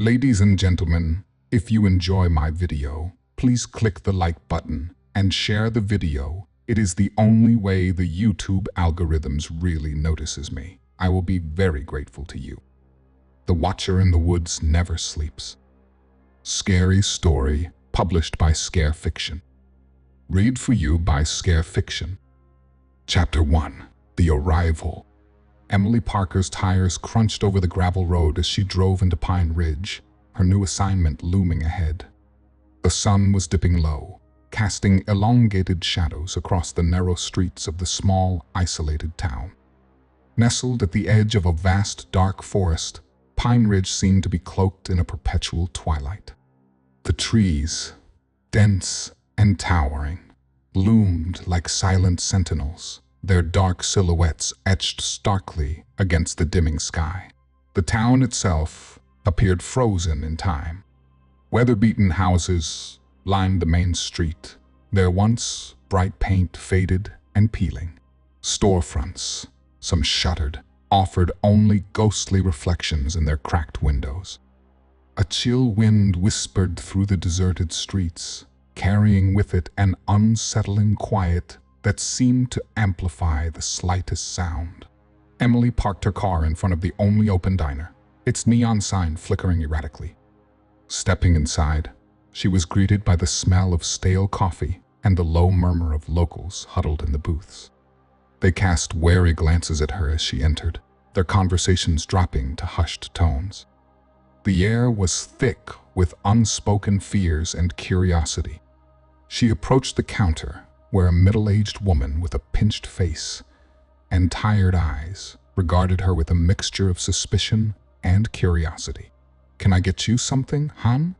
Ladies and gentlemen, if you enjoy my video, please click the like button and share the video. It is the only way the YouTube algorithms really notices me. I will be very grateful to you. The Watcher in the Woods Never Sleeps. Scary story published by Scare Fiction. Read for you by Scare Fiction. Chapter 1. The Arrival. Emily Parker's tires crunched over the gravel road as she drove into Pine Ridge, her new assignment looming ahead. The sun was dipping low, casting elongated shadows across the narrow streets of the small, isolated town. Nestled at the edge of a vast, dark forest, Pine Ridge seemed to be cloaked in a perpetual twilight. The trees, dense and towering, loomed like silent sentinels, their dark silhouettes etched starkly against the dimming sky. The town itself appeared frozen in time. Weather-beaten houses lined the main street, their once bright paint faded and peeling. Storefronts, some shuttered, offered only ghostly reflections in their cracked windows. A chill wind whispered through the deserted streets, carrying with it an unsettling quiet that seemed to amplify the slightest sound. Emily parked her car in front of the only open diner, its neon sign flickering erratically. Stepping inside, she was greeted by the smell of stale coffee and the low murmur of locals huddled in the booths. They cast wary glances at her as she entered, their conversations dropping to hushed tones. The air was thick with unspoken fears and curiosity. She approached the counter, where a middle-aged woman with a pinched face and tired eyes regarded her with a mixture of suspicion and curiosity. "Can I get you something, hon?"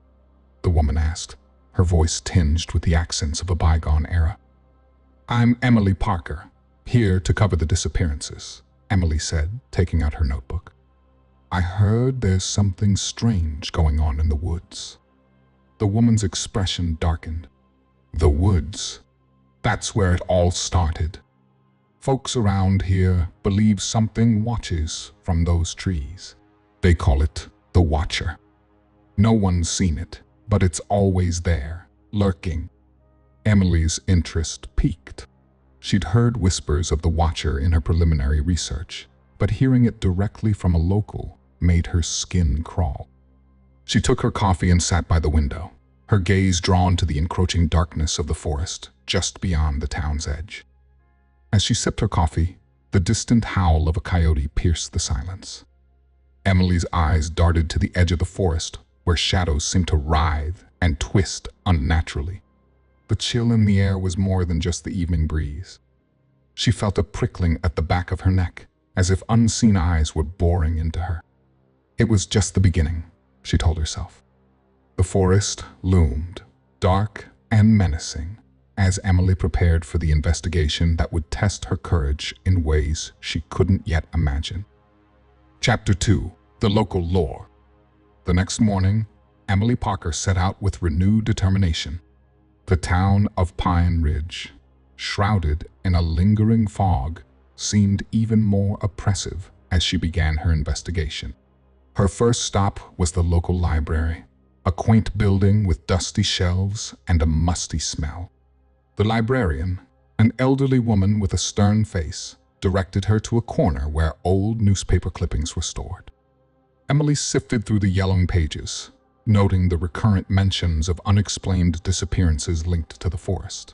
the woman asked, her voice tinged with the accents of a bygone era. "I'm Emily Parker, here to cover the disappearances," Emily said, taking out her notebook. "I heard there's something strange going on in the woods." The woman's expression darkened. "The woods? That's where it all started. Folks around here believe something watches from those trees. They call it the Watcher. No one's seen it, but it's always there, lurking." Emily's interest piqued. She'd heard whispers of the Watcher in her preliminary research, but hearing it directly from a local made her skin crawl. She took her coffee and sat by the window, her gaze drawn to the encroaching darkness of the forest just beyond the town's edge. As she sipped her coffee, the distant howl of a coyote pierced the silence. Emily's eyes darted to the edge of the forest, where shadows seemed to writhe and twist unnaturally. The chill in the air was more than just the evening breeze. She felt a prickling at the back of her neck, as if unseen eyes were boring into her. It was just the beginning, she told herself. The forest loomed, dark and menacing, as Emily prepared for the investigation that would test her courage in ways she couldn't yet imagine. Chapter 2. The Local Lore. The next morning, Emily Parker set out with renewed determination. The town of Pine Ridge, shrouded in a lingering fog, seemed even more oppressive as she began her investigation. Her first stop was the local library, a quaint building with dusty shelves and a musty smell. The librarian, an elderly woman with a stern face, directed her to a corner where old newspaper clippings were stored. Emily sifted through the yellowing pages, noting the recurrent mentions of unexplained disappearances linked to the forest.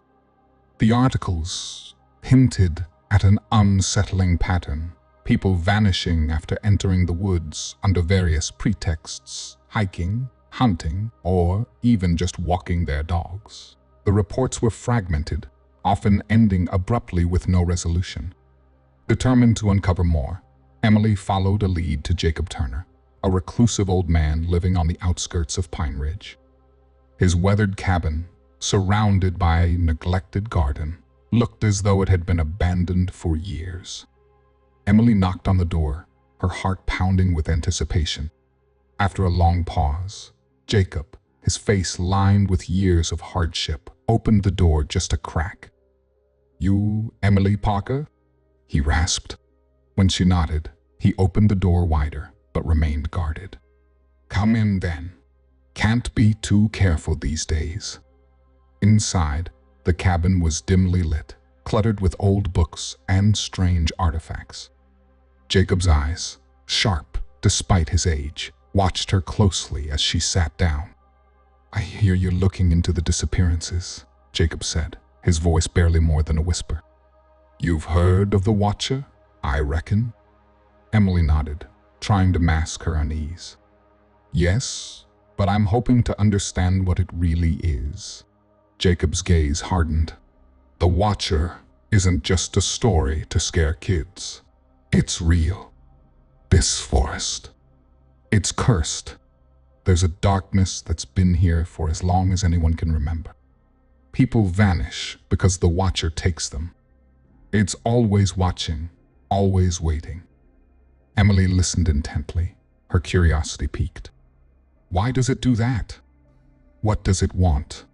The articles hinted at an unsettling pattern, people vanishing after entering the woods under various pretexts, hiking, hunting, or even just walking their dogs. The reports were fragmented, often ending abruptly with no resolution. Determined to uncover more, Emily followed a lead to Jacob Turner, a reclusive old man living on the outskirts of Pine Ridge. His weathered cabin, surrounded by a neglected garden, looked as though it had been abandoned for years. Emily knocked on the door, her heart pounding with anticipation. After a long pause, Jacob, his face lined with years of hardship, opened the door just a crack. "You, Emily Parker?" he rasped. When she nodded, he opened the door wider, but remained guarded. Come in then. Can't be too careful these days. Inside, the cabin was dimly lit, cluttered with old books and strange artifacts. Jacob's eyes, sharp despite his age, watched her closely as she sat down. "I hear you're looking into the disappearances," Jacob said, his voice barely more than a whisper. "You've heard of the Watcher, I reckon?" Emily nodded, trying to mask her unease. "Yes, but I'm hoping to understand what it really is." Jacob's gaze hardened. "The Watcher isn't just a story to scare kids. It's real. This forest, it's cursed. There's a darkness that's been here for as long as anyone can remember. People vanish because the Watcher takes them. It's always watching, always waiting." Emily listened intently, her curiosity piqued. "Why does it do that? What does it want?"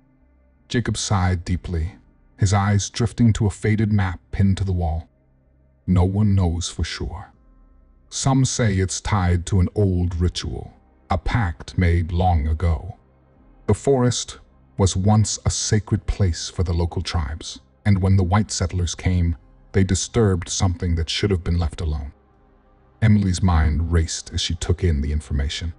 Jacob sighed deeply, his eyes drifting to a faded map pinned to the wall. "No one knows for sure. Some say it's tied to an old ritual, a pact made long ago. The forest was once a sacred place for the local tribes, and when the white settlers came, they disturbed something that should have been left alone." Emily's mind raced as she took in the information.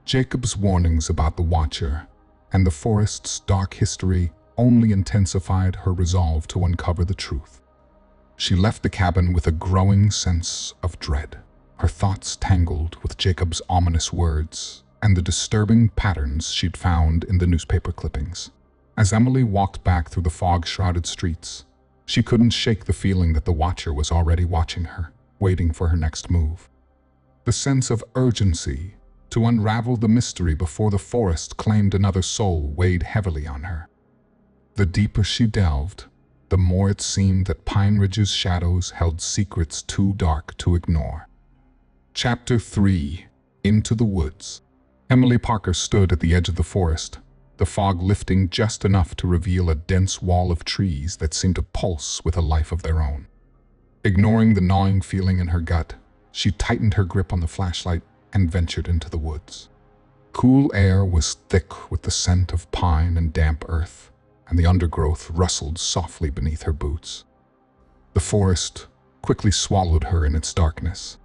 Jacob's warnings about the Watcher and the forest's dark history only intensified her resolve to uncover the truth. She left the cabin with a growing sense of dread, her thoughts tangled with Jacob's ominous words and the disturbing patterns she'd found in the newspaper clippings. As Emily walked back through the fog-shrouded streets, she couldn't shake the feeling that the Watcher was already watching her, waiting for her next move. The sense of urgency to unravel the mystery before the forest claimed another soul weighed heavily on her. The deeper she delved, the more it seemed that Pine Ridge's shadows held secrets too dark to ignore. Chapter 3: Into the Woods. Emily Parker stood at the edge of the forest, the fog lifting just enough to reveal a dense wall of trees that seemed to pulse with a life of their own. Ignoring the gnawing feeling in her gut, she tightened her grip on the flashlight and ventured into the woods. Cool air was thick with the scent of pine and damp earth, and the undergrowth rustled softly beneath her boots. The forest quickly swallowed her in its darkness.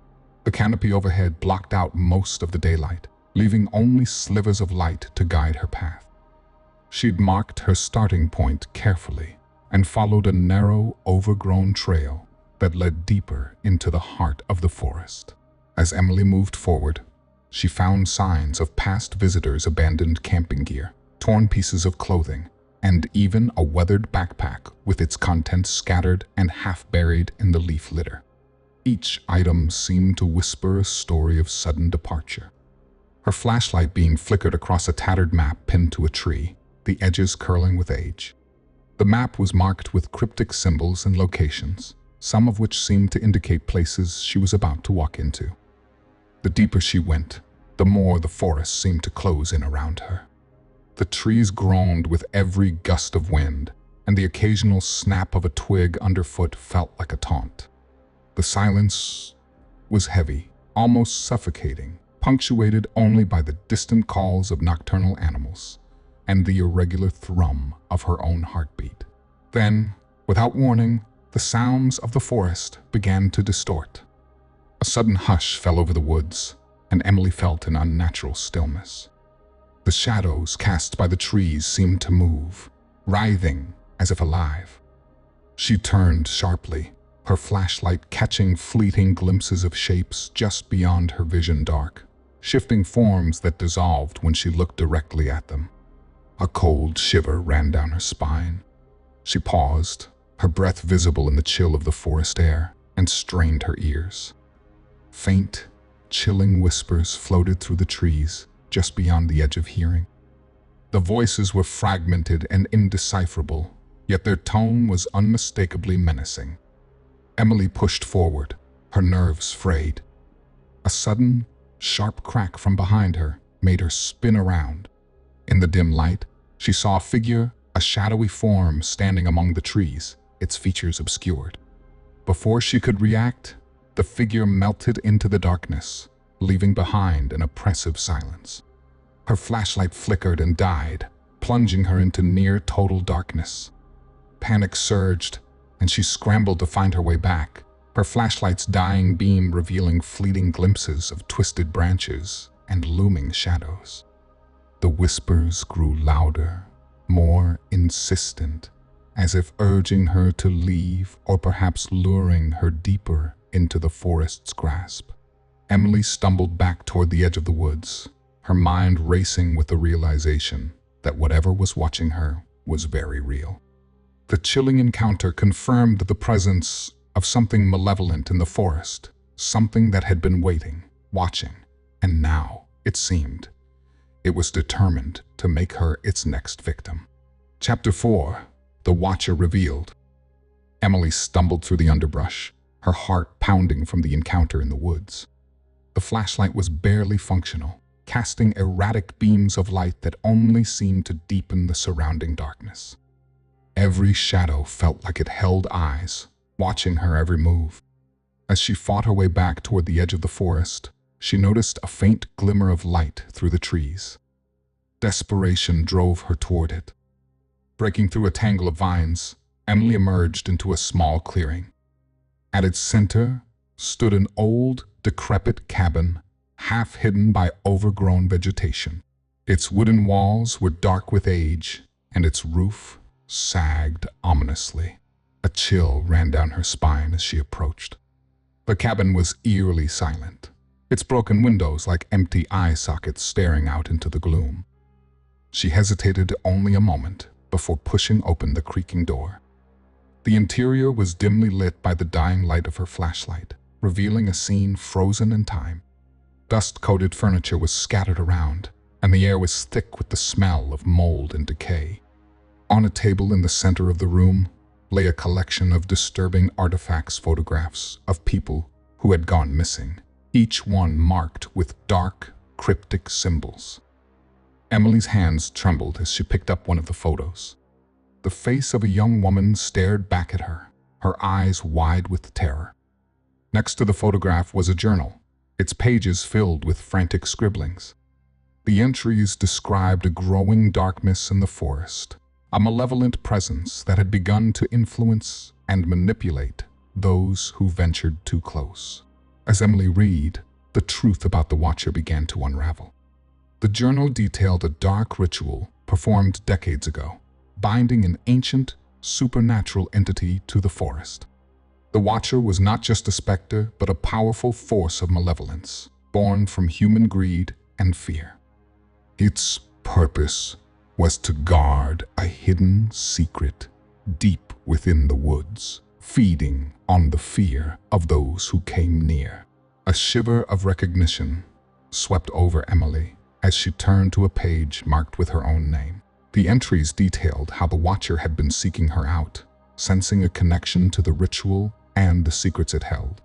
The canopy overhead blocked out most of the daylight, leaving only slivers of light to guide her path. She'd marked her starting point carefully and followed a narrow, overgrown trail that led deeper into the heart of the forest. As Emily moved forward, she found signs of past visitors' abandoned camping gear, torn pieces of clothing, and even a weathered backpack with its contents scattered and half-buried in the leaf litter. Each item seemed to whisper a story of sudden departure. Her flashlight beam flickered across a tattered map pinned to a tree, the edges curling with age. The map was marked with cryptic symbols and locations, some of which seemed to indicate places she was about to walk into. The deeper she went, the more the forest seemed to close in around her. The trees groaned with every gust of wind, and the occasional snap of a twig underfoot felt like a taunt. The silence was heavy, almost suffocating, punctuated only by the distant calls of nocturnal animals and the irregular thrum of her own heartbeat. Then, without warning, the sounds of the forest began to distort. A sudden hush fell over the woods, and Emily felt an unnatural stillness. The shadows cast by the trees seemed to move, writhing as if alive. She turned sharply, her flashlight catching fleeting glimpses of shapes just beyond her vision dark, shifting forms that dissolved when she looked directly at them. A cold shiver ran down her spine. She paused, her breath visible in the chill of the forest air, and strained her ears. Faint, chilling whispers floated through the trees, just beyond the edge of hearing. The voices were fragmented and indecipherable, yet their tone was unmistakably menacing. Emily pushed forward, her nerves frayed. A sudden, sharp crack from behind her made her spin around. In the dim light, she saw a figure, a shadowy form standing among the trees, its features obscured. Before she could react, the figure melted into the darkness, leaving behind an oppressive silence. Her flashlight flickered and died, plunging her into near-total darkness. Panic surged, and she scrambled to find her way back, her flashlight's dying beam revealing fleeting glimpses of twisted branches and looming shadows. The whispers grew louder, more insistent, as if urging her to leave or perhaps luring her deeper into the forest's grasp. Emily stumbled back toward the edge of the woods, her mind racing with the realization that whatever was watching her was very real. The chilling encounter confirmed the presence of something malevolent in the forest, something that had been waiting, watching, and now, it seemed, it was determined to make her its next victim. Chapter 4. The Watcher Revealed. Emily stumbled through the underbrush, her heart pounding from the encounter in the woods. The flashlight was barely functional, casting erratic beams of light that only seemed to deepen the surrounding darkness. Every shadow felt like it held eyes, watching her every move. As she fought her way back toward the edge of the forest, she noticed a faint glimmer of light through the trees. Desperation drove her toward it. Breaking through a tangle of vines, Emily emerged into a small clearing. At its center stood an old, decrepit cabin, half hidden by overgrown vegetation. Its wooden walls were dark with age, and its roof sagged ominously. A chill ran down her spine as she approached. The cabin was eerily silent, its broken windows like empty eye sockets staring out into the gloom. She hesitated only a moment before pushing open the creaking door. The interior was dimly lit by the dying light of her flashlight, revealing a scene frozen in time. Dust-coated furniture was scattered around, and the air was thick with the smell of mold and decay. On a table in the center of the room lay a collection of disturbing artifacts, photographs of people who had gone missing, each one marked with dark, cryptic symbols. Emily's hands trembled as she picked up one of the photos. The face of a young woman stared back at her, her eyes wide with terror. Next to the photograph was a journal, its pages filled with frantic scribblings. The entries described a growing darkness in the forest, a malevolent presence that had begun to influence and manipulate those who ventured too close. As Emily read, the truth about the Watcher began to unravel. The journal detailed a dark ritual performed decades ago, binding an ancient, supernatural entity to the forest. The Watcher was not just a specter, but a powerful force of malevolence, born from human greed and fear. Its purpose was to guard a hidden secret deep within the woods, feeding on the fear of those who came near. A shiver of recognition swept over Emily as she turned to a page marked with her own name. The entries detailed how the Watcher had been seeking her out, sensing a connection to the ritual and the secrets it held.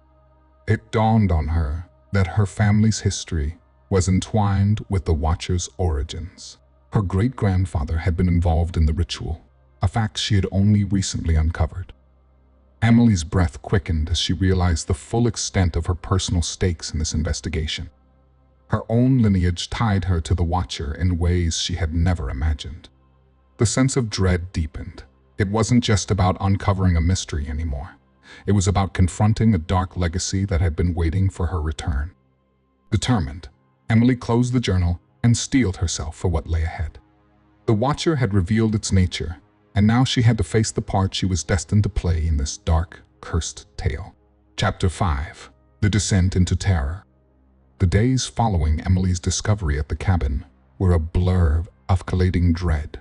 It dawned on her that her family's history was entwined with the Watcher's origins. Her great-grandfather had been involved in the ritual, a fact she had only recently uncovered. Emily's breath quickened as she realized the full extent of her personal stakes in this investigation. Her own lineage tied her to the Watcher in ways she had never imagined. The sense of dread deepened. It wasn't just about uncovering a mystery anymore. It was about confronting a dark legacy that had been waiting for her return. Determined, Emily closed the journal and steeled herself for what lay ahead. The Watcher had revealed its nature, and now she had to face the part she was destined to play in this dark, cursed tale. Chapter 5. The Descent into Terror. The days following Emily's discovery at the cabin were a blur of escalating dread.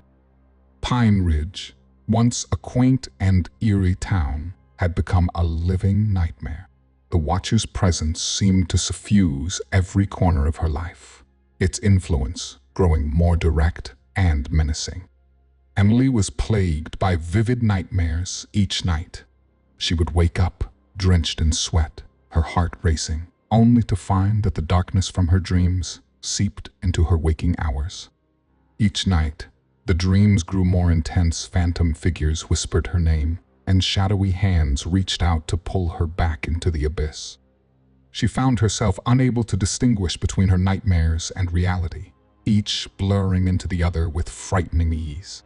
Pine Ridge, once a quaint and eerie town, had become a living nightmare. The Watcher's presence seemed to suffuse every corner of her life, its influence growing more direct and menacing. Emily was plagued by vivid nightmares each night. She would wake up, drenched in sweat, her heart racing, only to find that the darkness from her dreams seeped into her waking hours. Each night, the dreams grew more intense. Phantom figures whispered her name, and shadowy hands reached out to pull her back into the abyss. She found herself unable to distinguish between her nightmares and reality, each blurring into the other with frightening ease.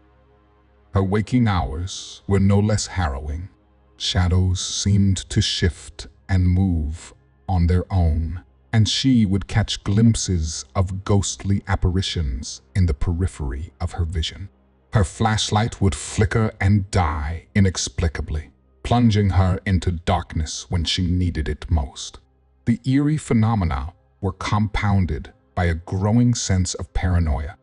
Her waking hours were no less harrowing. Shadows seemed to shift and move on their own, and she would catch glimpses of ghostly apparitions in the periphery of her vision. Her flashlight would flicker and die inexplicably, plunging her into darkness when she needed it most. The eerie phenomena were compounded by a growing sense of paranoia.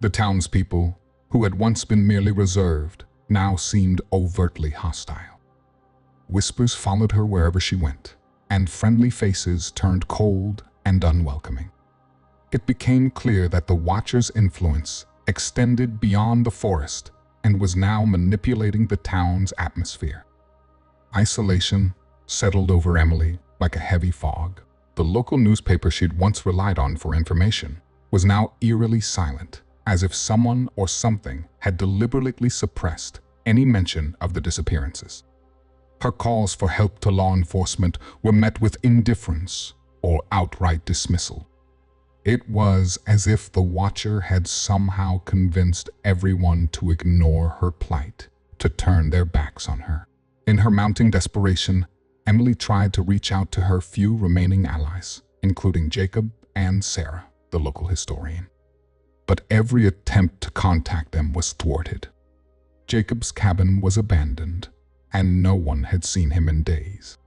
The townspeople, who had once been merely reserved, now seemed overtly hostile. Whispers followed her wherever she went, and friendly faces turned cold and unwelcoming. It became clear that the Watcher's influence extended beyond the forest and was now manipulating the town's atmosphere. Isolation settled over Emily like a heavy fog. The local newspaper she'd once relied on for information was now eerily silent, as if someone or something had deliberately suppressed any mention of the disappearances. Her calls for help to law enforcement were met with indifference or outright dismissal. It was as if the Watcher had somehow convinced everyone to ignore her plight, to turn their backs on her. In her mounting desperation, Emily tried to reach out to her few remaining allies, including Jacob and Sarah, the local historian. But every attempt to contact them was thwarted. Jacob's cabin was abandoned, and no one had seen him in days.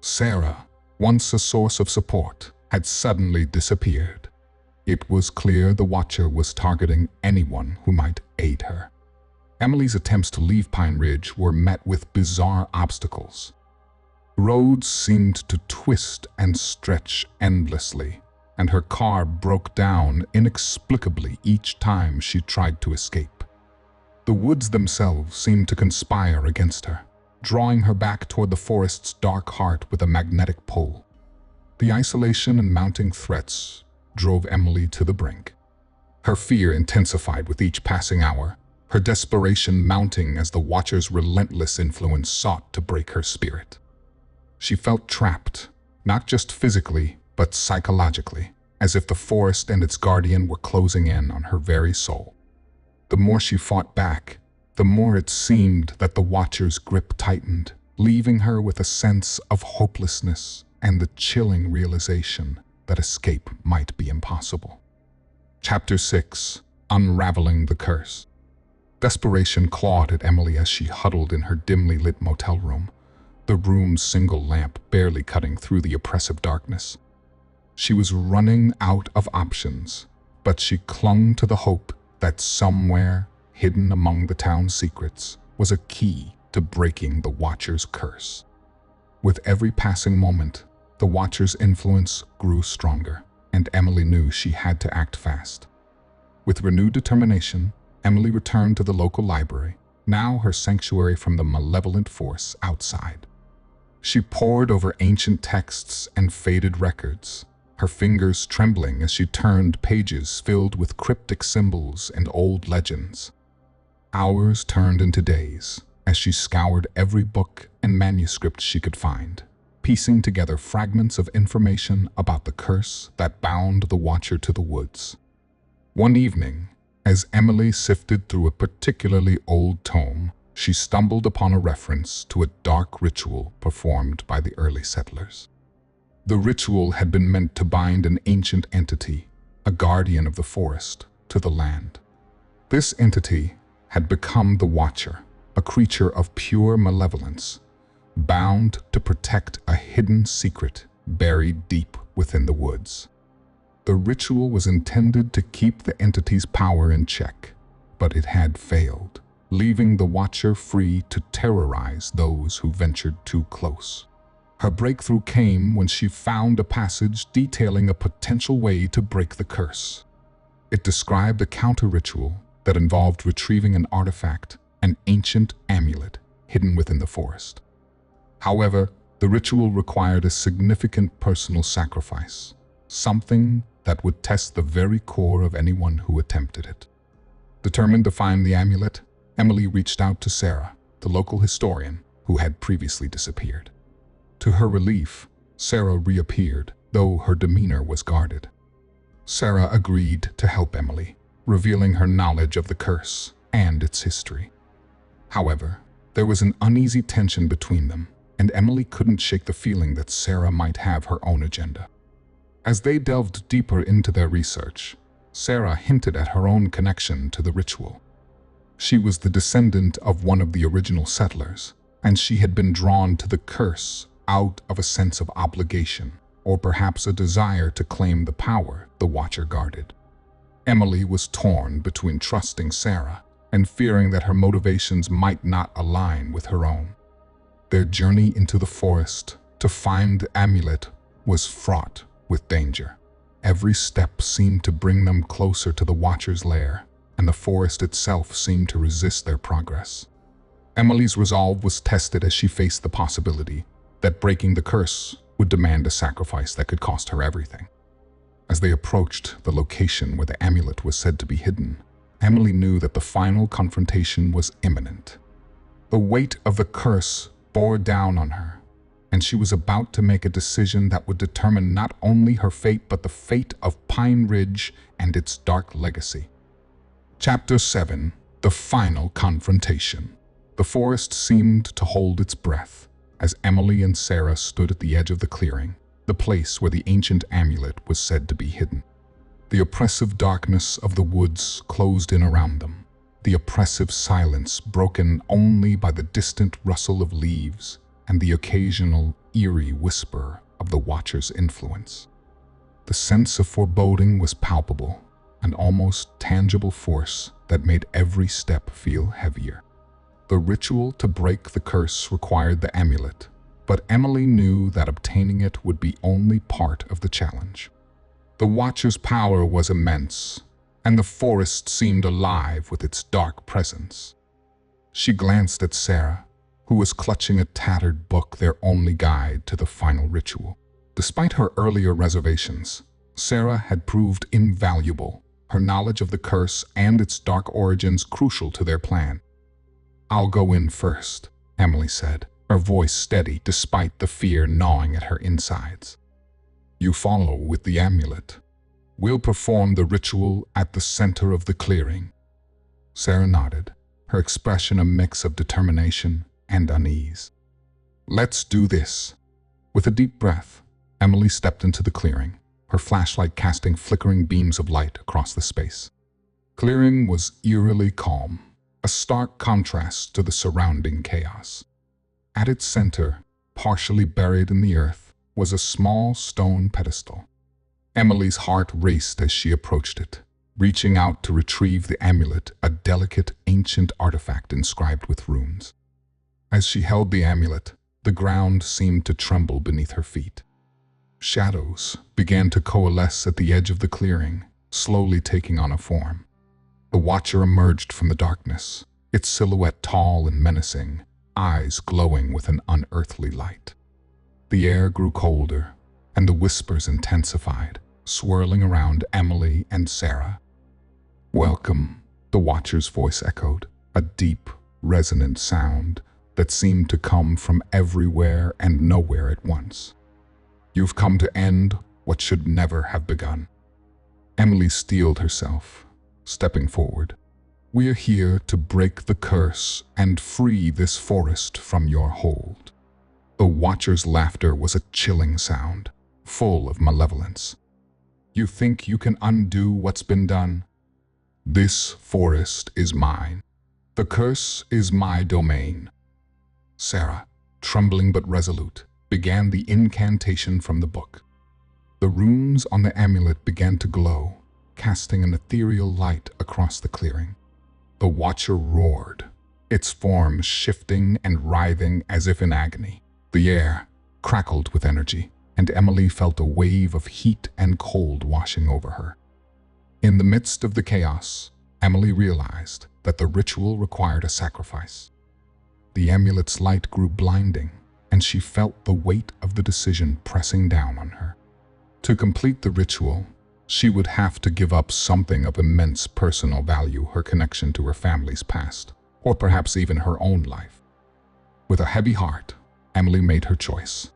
Sarah, once a source of support, had suddenly disappeared. It was clear the Watcher was targeting anyone who might aid her. Emily's attempts to leave Pine Ridge were met with bizarre obstacles. Roads seemed to twist and stretch endlessly, and her car broke down inexplicably each time she tried to escape. The woods themselves seemed to conspire against her, drawing her back toward the forest's dark heart with a magnetic pull. The isolation and mounting threats drove Emily to the brink. Her fear intensified with each passing hour, her desperation mounting as the Watcher's relentless influence sought to break her spirit. She felt trapped, not just physically, but psychologically, as if the forest and its guardian were closing in on her very soul. The more she fought back, the more it seemed that the Watcher's grip tightened, leaving her with a sense of hopelessness and the chilling realization that escape might be impossible. Chapter 6: Unraveling the Curse. Desperation clawed at Emily as she huddled in her dimly lit motel room, the room's single lamp barely cutting through the oppressive darkness. She was running out of options, but she clung to the hope that somewhere, hidden among the town's secrets, was a key to breaking the Watcher's curse. With every passing moment, the Watcher's influence grew stronger, and Emily knew she had to act fast. With renewed determination, Emily returned to the local library, now her sanctuary from the malevolent force outside. She pored over ancient texts and faded records, her fingers trembling as she turned pages filled with cryptic symbols and old legends. Hours turned into days as she scoured every book and manuscript she could find, piecing together fragments of information about the curse that bound the Watcher to the woods. One evening, as Emily sifted through a particularly old tome, she stumbled upon a reference to a dark ritual performed by the early settlers. The ritual had been meant to bind an ancient entity, a guardian of the forest, to the land. This entity had become the Watcher, a creature of pure malevolence, bound to protect a hidden secret buried deep within the woods. The ritual was intended to keep the entity's power in check, but it had failed, leaving the Watcher free to terrorize those who ventured too close. Her breakthrough came when she found a passage detailing a potential way to break the curse. It described a counter-ritual that involved retrieving an artifact, an ancient amulet hidden within the forest. However, the ritual required a significant personal sacrifice, something that would test the very core of anyone who attempted it. Determined to find the amulet, Emily reached out to Sarah, the local historian who had previously disappeared. To her relief, Sarah reappeared, though her demeanor was guarded. Sarah agreed to help Emily, revealing her knowledge of the curse and its history. However, there was an uneasy tension between them, and Emily couldn't shake the feeling that Sarah might have her own agenda. As they delved deeper into their research, Sarah hinted at her own connection to the ritual. She was the descendant of one of the original settlers, and she had been drawn to the curse out of a sense of obligation, or perhaps a desire to claim the power the Watcher guarded. Emily was torn between trusting Sarah and fearing that her motivations might not align with her own. Their journey into the forest to find the amulet was fraught with danger. Every step seemed to bring them closer to the Watcher's lair, and the forest itself seemed to resist their progress. Emily's resolve was tested as she faced the possibility that breaking the curse would demand a sacrifice that could cost her everything. As they approached the location where the amulet was said to be hidden, Emily knew that the final confrontation was imminent. The weight of the curse bore down on her, and she was about to make a decision that would determine not only her fate but the fate of Pine Ridge and its dark legacy. Chapter 7: The Final Confrontation. The forest seemed to hold its breath as Emily and Sarah stood at the edge of the clearing, the place where the ancient amulet was said to be hidden. The oppressive darkness of the woods closed in around them, the oppressive silence broken only by the distant rustle of leaves and the occasional eerie whisper of the Watcher's influence. The sense of foreboding was palpable, an almost tangible force that made every step feel heavier. The ritual to break the curse required the amulet, but Emily knew that obtaining it would be only part of the challenge. The Watcher's power was immense, and the forest seemed alive with its dark presence. She glanced at Sarah, who was clutching a tattered book, their only guide to the final ritual. Despite her earlier reservations, Sarah had proved invaluable, her knowledge of the curse and its dark origins crucial to their plan. "I'll go in first," Emily said, her voice steady despite the fear gnawing at her insides. "You follow with the amulet. We'll perform the ritual at the center of the clearing." Sarah nodded, her expression a mix of determination and unease. "Let's do this." With a deep breath, Emily stepped into the clearing, her flashlight casting flickering beams of light across the space. Clearing was eerily calm, a stark contrast to the surrounding chaos. At its center, partially buried in the earth, was a small stone pedestal. Emily's heart raced as she approached it, reaching out to retrieve the amulet, a delicate, ancient artifact inscribed with runes. As she held the amulet, the ground seemed to tremble beneath her feet. Shadows began to coalesce at the edge of the clearing, slowly taking on a form. The Watcher emerged from the darkness, its silhouette tall and menacing, eyes glowing with an unearthly light. The air grew colder, and the whispers intensified, swirling around Emily and Sarah. "Welcome," the Watcher's voice echoed, a deep, resonant sound that seemed to come from everywhere and nowhere at once. "You've come to end what should never have begun." Emily steeled herself, stepping forward. "We're here to break the curse and free this forest from your hold." The Watcher's laughter was a chilling sound, full of malevolence. "You think you can undo what's been done? This forest is mine. The curse is my domain." Sarah, trembling but resolute, began the incantation from the book. The runes on the amulet began to glow, casting an ethereal light across the clearing. The Watcher roared, its form shifting and writhing as if in agony. The air crackled with energy, and Emily felt a wave of heat and cold washing over her. In the midst of the chaos, Emily realized that the ritual required a sacrifice. The amulet's light grew blinding, and she felt the weight of the decision pressing down on her. To complete the ritual, she would have to give up something of immense personal value, her connection to her family's past, or perhaps even her own life. With a heavy heart, Emily made her choice.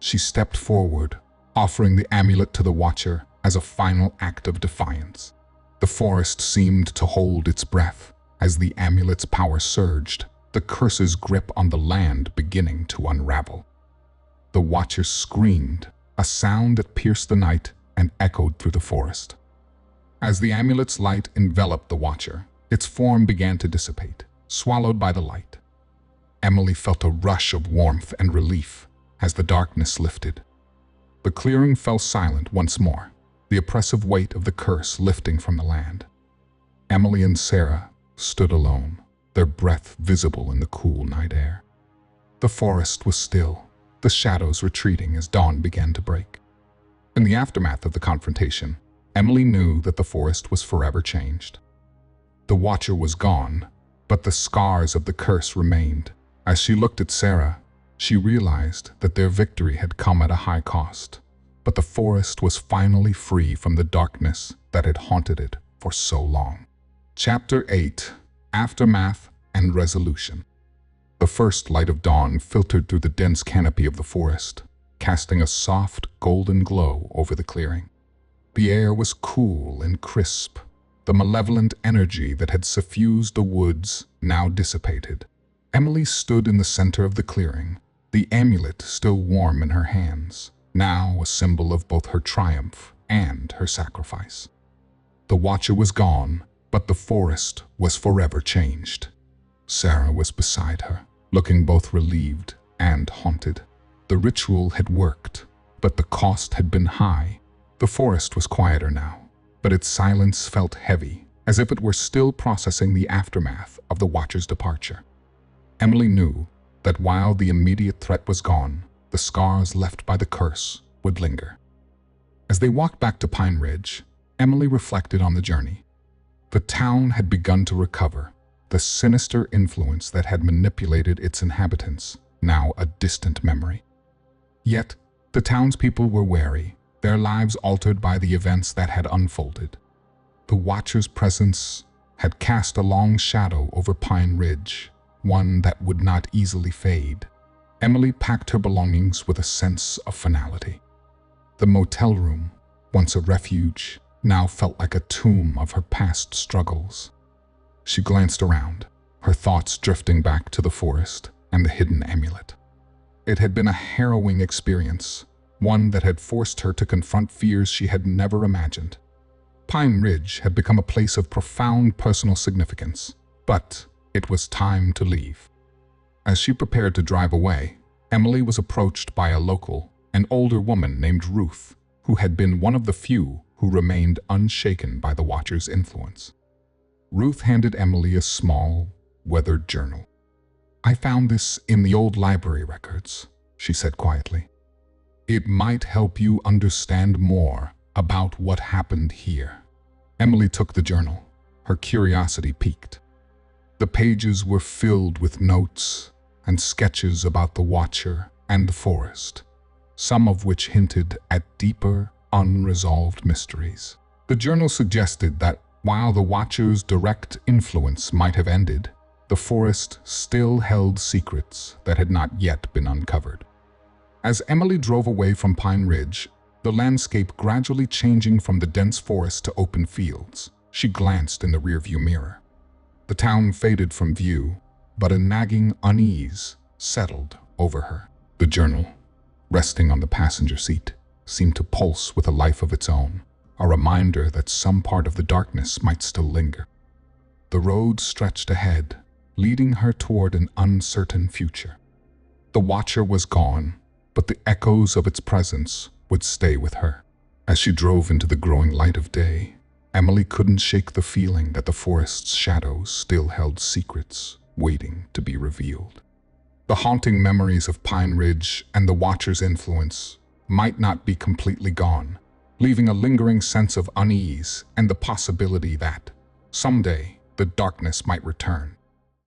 She stepped forward, offering the amulet to the Watcher as a final act of defiance. The forest seemed to hold its breath as the amulet's power surged, the curse's grip on the land beginning to unravel. The Watcher screamed, a sound that pierced the night and echoed through the forest. As the amulet's light enveloped the Watcher, its form began to dissipate, swallowed by the light. Emily felt a rush of warmth and relief as the darkness lifted. The clearing fell silent once more, the oppressive weight of the curse lifting from the land. Emily and Sarah stood alone, their breath visible in the cool night air. The forest was still, the shadows retreating as dawn began to break. In the aftermath of the confrontation, Emily knew that the forest was forever changed. The Watcher was gone, but the scars of the curse remained. As she looked at Sarah, she realized that their victory had come at a high cost, but the forest was finally free from the darkness that had haunted it for so long. Chapter 8: Aftermath and Resolution. The first light of dawn filtered through the dense canopy of the forest, casting a soft, golden glow over the clearing. The air was cool and crisp, the malevolent energy that had suffused the woods now dissipated. Emily stood in the center of the clearing, the amulet still warm in her hands, now a symbol of both her triumph and her sacrifice. The Watcher was gone, but the forest was forever changed. Sarah was beside her, looking both relieved and haunted. The ritual had worked, but the cost had been high. The forest was quieter now, but its silence felt heavy, as if it were still processing the aftermath of the Watcher's departure. Emily knew that while the immediate threat was gone, the scars left by the curse would linger. As they walked back to Pine Ridge, Emily reflected on the journey. The town had begun to recover, the sinister influence that had manipulated its inhabitants, now a distant memory. Yet, the townspeople were wary, their lives altered by the events that had unfolded. The Watcher's presence had cast a long shadow over Pine Ridge, one that would not easily fade. Emily packed her belongings with a sense of finality. The motel room, once a refuge, now felt like a tomb of her past struggles. She glanced around, her thoughts drifting back to the forest and the hidden amulet. It had been a harrowing experience, one that had forced her to confront fears she had never imagined. Pine Ridge had become a place of profound personal significance, but it was time to leave. As she prepared to drive away, Emily was approached by a local, an older woman named Ruth, who had been one of the few who remained unshaken by the Watcher's influence. Ruth handed Emily a small, weathered journal. "I found this in the old library records," she said quietly. "It might help you understand more about what happened here." Emily took the journal, her curiosity piqued. The pages were filled with notes and sketches about the Watcher and the forest, some of which hinted at deeper, unresolved mysteries. The journal suggested that while the Watcher's direct influence might have ended, the forest still held secrets that had not yet been uncovered. As Emily drove away from Pine Ridge, the landscape gradually changing from the dense forest to open fields, she glanced in the rearview mirror. The town faded from view, but a nagging unease settled over her. The journal, resting on the passenger seat, seemed to pulse with a life of its own, a reminder that some part of the darkness might still linger. The road stretched ahead, leading her toward an uncertain future. The Watcher was gone, but the echoes of its presence would stay with her. As she drove into the growing light of day, Emily couldn't shake the feeling that the forest's shadows still held secrets waiting to be revealed. The haunting memories of Pine Ridge and the Watcher's influence might not be completely gone, leaving a lingering sense of unease and the possibility that, someday, the darkness might return.